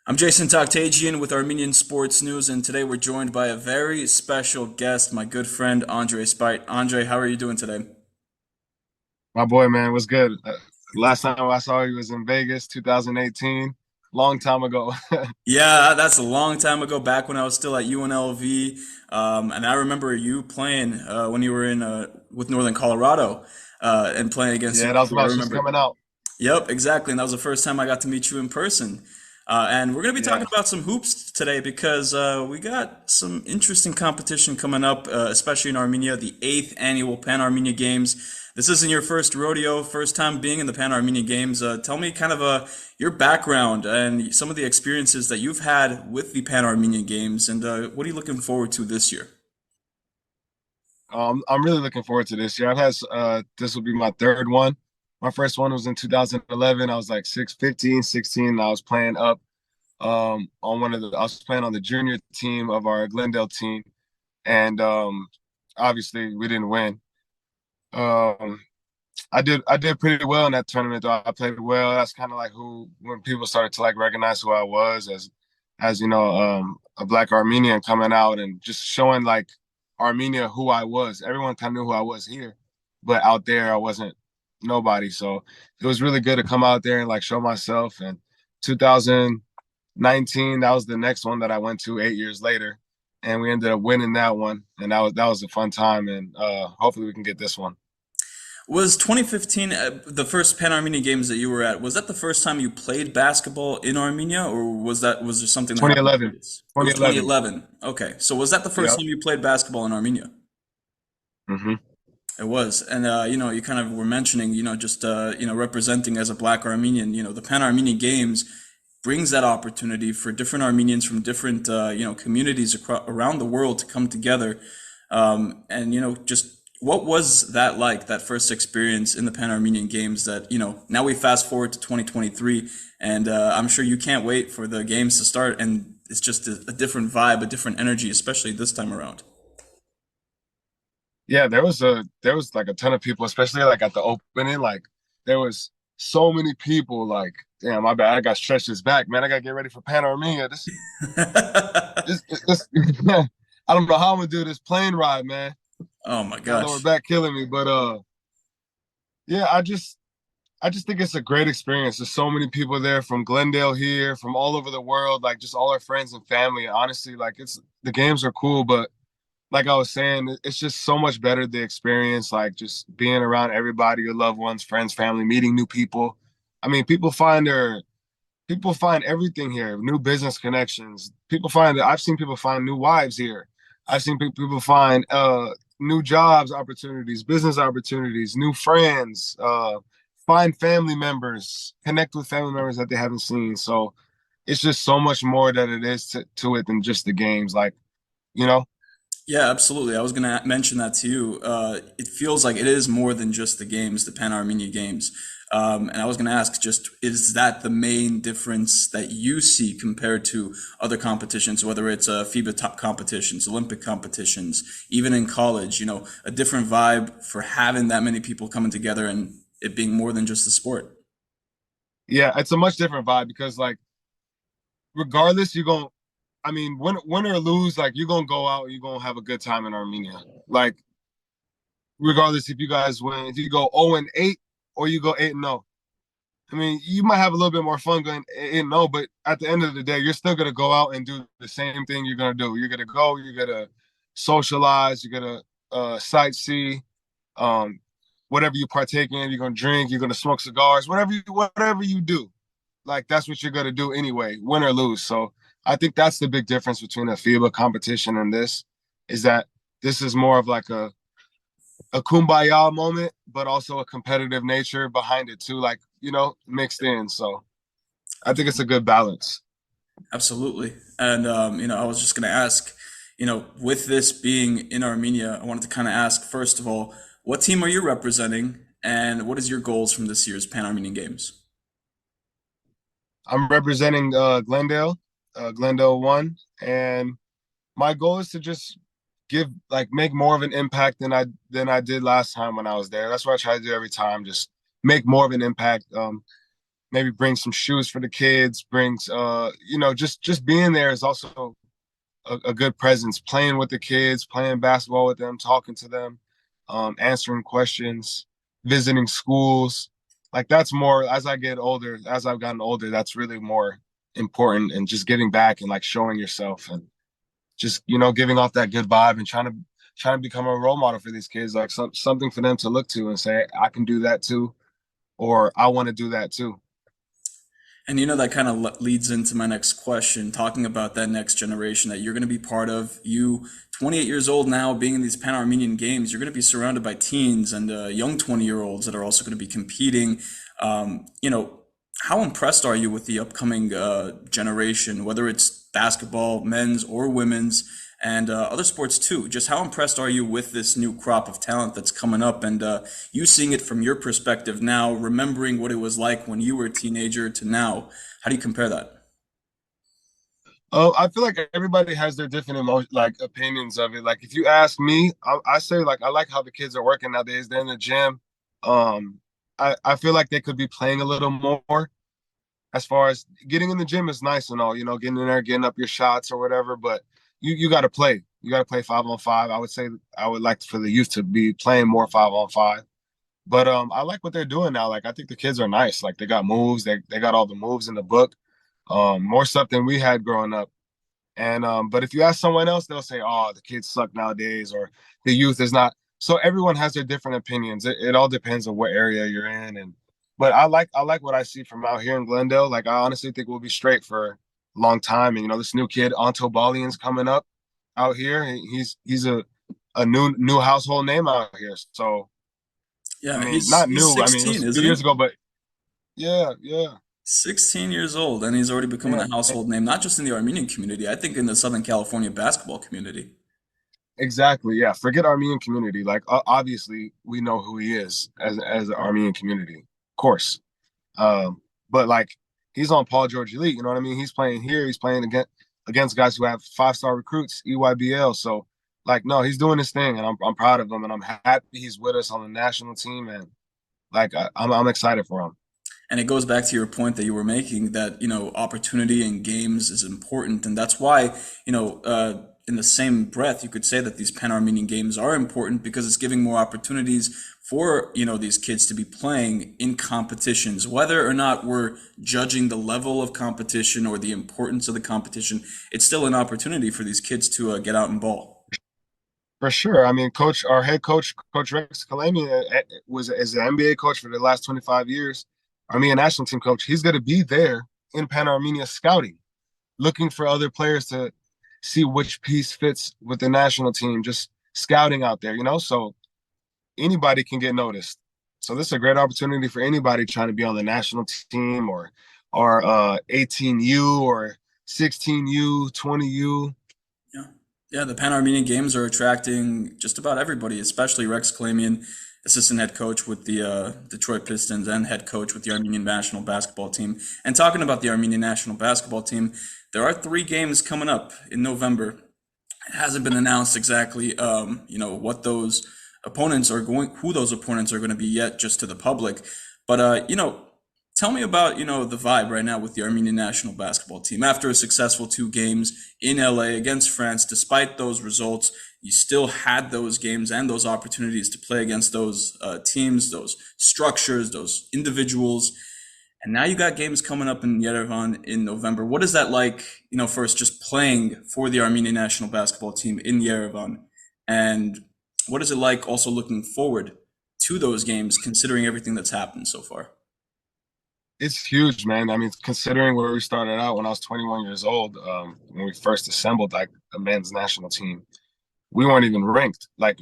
I'm Jason Toktagian with Armenian Sports News, and today we're joined by a very special guest, my good friend Andre Spight. Andre, how are you doing today? My boy, man, was good. Last time I saw you was in Vegas, 2018, long time ago. Yeah, that's a long time ago, back when I was still at UNLV, and I remember you playing when you were in with Northern Colorado and playing against Yeah, that was UNLV. when I I was just remember. coming out. Yep, exactly. And that was the first time I got to meet you in person. And we're going to be Yeah. talking about some hoops today because we got some interesting competition coming up, especially in Armenia, the eighth annual Pan Armenian Games. This isn't your first rodeo, first time being in the Pan Armenian Games. Tell me kind of your background and some of the experiences that you've had with the Pan Armenian Games, and what are you looking forward to this year? I'm really looking forward to this year. This will be my third one. My first one was in 2011. I was like 16. And I was playing up I was playing on the junior team of our Glendale team. And obviously we didn't win. Um, I did pretty well in that tournament though. I played well. That's kind of like who when people started to like recognize who I was as a black Armenian coming out and just showing like Armenia who I was. Everyone kind of knew who I was here, but out there I wasn't nobody. So it was really good to come out there and like show myself. And 2019, that was the next one that I went to 8 years later, and we ended up winning that one. And that was a fun time. And hopefully we can get this one. Was 2015 the first Pan Armenian Games that you were at? Was that the first time you played basketball in Armenia, or was there something that happened 2011. previous? It was 2011. 2011. Okay, so was that the first Yep. time you played basketball in Armenia? Hmm. It was, and you kind of were mentioning, just representing as a Black Armenian. The Pan Armenian Games brings that opportunity for different Armenians from different communities around the world to come together. And just what was that like, that first experience in the Pan Armenian Games? That now we fast forward to 2023, and I'm sure you can't wait for the games to start. And it's just a different vibe, a different energy, especially this time around. Yeah, there was like a ton of people, especially like at the opening. Like there was so many people. Like, damn, my bad. I got stretched this back, man. I gotta get ready for Pan Armenia. This I don't know how I'm gonna do this plane ride, man. Oh my Got lower gosh. back killing me, but yeah, I just think it's a great experience. There's so many people there from Glendale here, from all over the world, like just all our friends and family. Honestly, like it's the games are cool, but like I was saying, it's just so much better the experience, like just being around everybody, your loved ones, friends, family, meeting new people. I mean, people find everything here, new business connections. I've seen people find new wives here. I've seen people find new jobs opportunities, business opportunities, new friends, find family members, connect with family members that they haven't seen. So it's just so much more that it is to it than just the games. Like, you know, Yeah, absolutely. I was going to mention that to you. It feels like it is more than just the games, the Pan Armenia Games. And I was going to ask, just is that the main difference that you see compared to other competitions, whether it's FIBA top competitions, Olympic competitions, even in college, a different vibe for having that many people coming together and it being more than just a sport? yeah, it's a much different vibe because like regardless, you're going I mean, win or lose, like you're gonna go out, you're gonna have a good time in Armenia. Like, regardless if you guys win, if you go 0-8 or you go 8-0. I mean, you might have a little bit more fun going 8-0, but at the end of the day, you're still gonna go out and do the same thing you're gonna do. You're gonna go, you're gonna socialize, you're gonna sightsee, um, whatever you partake in, you're gonna drink, you're gonna smoke cigars, whatever you do. Like that's what you're gonna do anyway, win or lose. So I think that's the big difference between a FIBA competition and this, is that this is more of like a kumbaya moment, but also a competitive nature behind it too, like mixed in. So I think it's a good balance. Absolutely. And, I was just going to ask, with this being in Armenia, I wanted to kind of ask, first of all, what team are you representing and what is your goals from this year's Pan Armenian Games? I'm representing Glendale one, and my goal is to just make more of an impact than I did last time when I was there. That's what I try to do every time, just make more of an impact. maybe bring some shoes for the kids, brings just being there is also a good presence, playing with the kids, playing basketball with them, talking to them, answering questions, visiting schools. Like that's more as I get older, as I've gotten older, that's really more important, and just getting back and like showing yourself and just giving off that good vibe and trying to become a role model for these kids, like something for them to look to and say, I can do that too, or I want to do that too. And that kind of leads into my next question, talking about that next generation that you're going to be part of. You, 28 years old now, being in these Pan Armenian Games, you're going to be surrounded by teens and young 20-year-olds that are also going to be competing. How impressed are you with the upcoming generation, whether it's basketball, men's or women's, and other sports too? Just how impressed are you with this new crop of talent that's coming up, and you seeing it from your perspective now, remembering what it was like when you were a teenager to now? How do you compare that? Oh, I feel like everybody has their different like opinions of it. Like if you ask me, I say like I like how the kids are working nowadays. They're in the gym. Um, I feel like they could be playing a little more. As far as getting in the gym is nice and all, getting in there, getting up your shots or whatever. But you got to play. You got to play 5-on-5. I would say I would like for the youth to be playing more 5-on-5. But I like what they're doing now. Like I think the kids are nice. Like they got moves. They got all the moves in the book. More stuff than we had growing up. And but if you ask someone else, they'll say, "Oh, the kids suck nowadays," or "The youth is not." So everyone has their different opinions. It all depends on what area you're in, and but I like what I see from out here in Glendale. Like I honestly think we'll be straight for a long time. And this new kid, Anto Balian's coming up out here. And he's a new household name out here. So I Yeah, mean, he's not he's new. I mean, it 16, was a isn't few he? years ago, but yeah, yeah, 16 years old, and he's already becoming yeah. a household name, not just in the Armenian community, I think in the Southern California basketball community. Exactly. Yeah. Forget Armenian community. Like obviously we know who he is as an Armenian community, of course. But like he's on Paul George Elite. You know what I mean? He's playing here. He's playing against guys who have 5-star recruits, EYBL. So like no, he's doing his thing, and I'm proud of him, and I'm happy he's with us on the national team, and like I'm excited for him. And it goes back to your point that you were making that, opportunity in games is important. And that's why, in the same breath, you could say that these Pan Armenian Games are important because it's giving more opportunities for, these kids to be playing in competitions. Whether or not we're judging the level of competition or the importance of the competition, it's still an opportunity for these kids to get out and ball. For sure. I mean, our head coach, Coach Rex Kalamian, is an NBA coach for the last 25 years. Armenian national team coach. He's going to be there in Pan Armenia scouting, looking for other players to see which piece fits with the national team. Just scouting out there, So anybody can get noticed. So this is a great opportunity for anybody trying to be on the national team or 18U or 16U, 20U. Yeah. Yeah, the Pan Armenian Games are attracting just about everybody, especially Rex Kalamian, assistant head coach with the Detroit Pistons and head coach with the Armenian national basketball team. And talking about the Armenian national basketball team, there are 3 games coming up in November. It hasn't been announced exactly, what those opponents are going, who those opponents are going to be yet, just to the public. But tell me about, the vibe right now with the Armenian national basketball team. After a successful 2 games in LA against France, despite those results, you still had those games and those opportunities to play against those teams, those structures, those individuals. And now you got games coming up in Yerevan in November. What is that like, first just playing for the Armenian national basketball team in Yerevan? And what is it like also looking forward to those games, considering everything that's happened so far? It's huge, man. I mean, considering where we started out when I was 21 years old, when we first assembled like a men's national team, we weren't even ranked. Like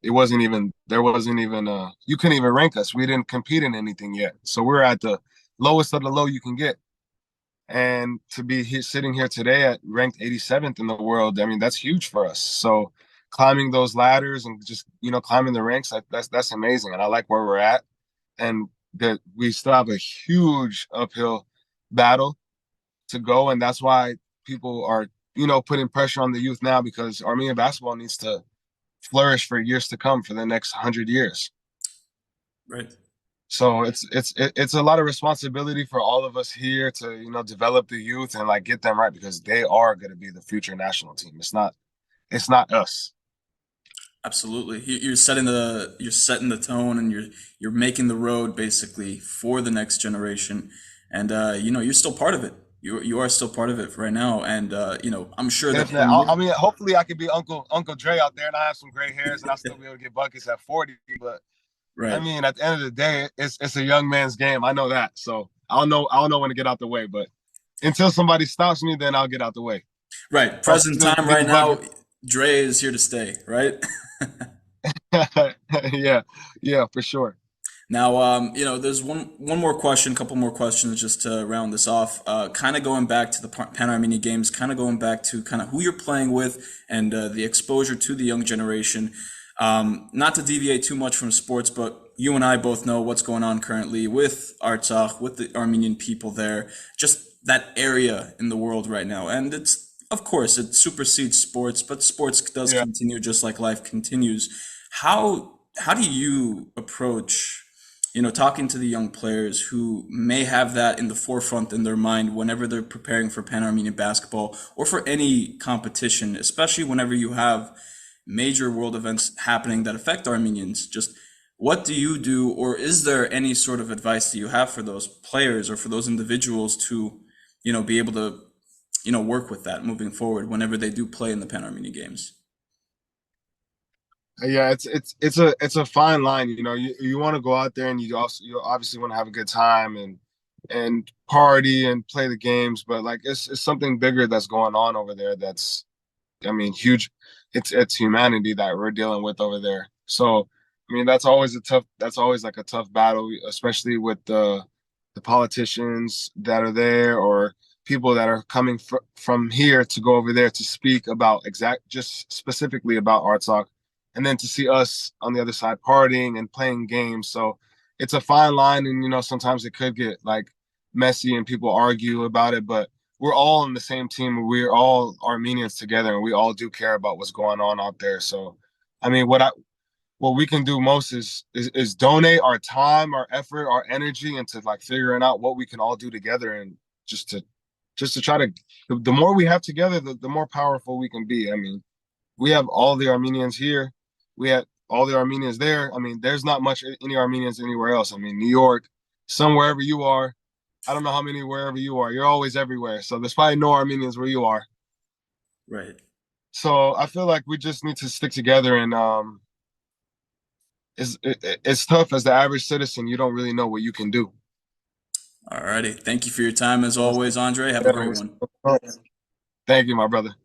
it wasn't even there wasn't even you couldn't even rank us. We didn't compete in anything yet. So we're at the lowest of the low you can get. And to be sitting here today at ranked 87th in the world, I mean, that's huge for us. So climbing those ladders and just climbing the ranks, that's amazing. And I like where we're at, and that we still have a huge uphill battle to go, and that's why people are putting pressure on the youth now, because Armenian basketball needs to flourish for years to come, for the next 100 years. Right. So it's a lot of responsibility for all of us here to, develop the youth and like get them right because they are going to be the future national team. It's not us. Absolutely. You're setting the tone, and you're making the road basically for the next generation. And you're still part of it. You are still part of it right now. And I'm sure that Definitely. I mean, hopefully I could be Uncle Dre out there and I have some gray hairs and I'll still be able to get buckets at 40. But I right. mean, at the end of the day, it's a young man's game. I know that. So I'll know when to get out the way. But until somebody stops me, then I'll get out the way. Right. I'll Present still time get the right now, bucket. Dre is here to stay, right? Yeah, yeah, for sure. Now, there's one more question, couple more questions just to round this off. Kind of going back to the Pan Armenian Games, kind of going back to kind of who you're playing with and the exposure to the young generation. Not to deviate too much from sports, but you and I both know what's going on currently with Artsakh, with the Armenian people there, just that area in the world right now. And of course, it supersedes sports, but sports does Yeah. continue just like life continues. How do you approach, talking to the young players who may have that in the forefront in their mind whenever they're preparing for Pan Armenian basketball or for any competition, especially whenever you have major world events happening that affect Armenians? Just what do you do, or is there any sort of advice that you have for those players or for those individuals to, be able to, work with that moving forward whenever they do play in the Pan Armenian Games? Yeah, it's a fine line. You want to go out there and you obviously want to have a good time and party and play the games, but like it's something bigger that's going on over there. That's I mean huge. It's humanity that we're dealing with over there. So I mean that's always like a tough battle, especially with the politicians that are there or people that are coming from here to go over there to speak about just specifically about Artsakh and then to see us on the other side partying and playing games. So it's a fine line, and sometimes it could get like messy and people argue about it, but we're all on the same team. We're all Armenians together, and we all do care about what's going on out there. So, I mean, what we can do most is donate our time, our effort, our energy into like figuring out what we can all do together, and just to just to try to the more we have together, the more powerful we can be. I mean, we have all the Armenians here. We had all the Armenians there. I mean, there's not much any Armenians anywhere else. I mean, New York, some wherever you are. I don't know how many wherever you are. You're always everywhere. So there's probably no Armenians where you are. Right. So I feel like we just need to stick together and it's tough as the average citizen. You don't really know what you can do. Alrighty. Thank you for your time as always, Andre. Have a great one. Thank you, my brother.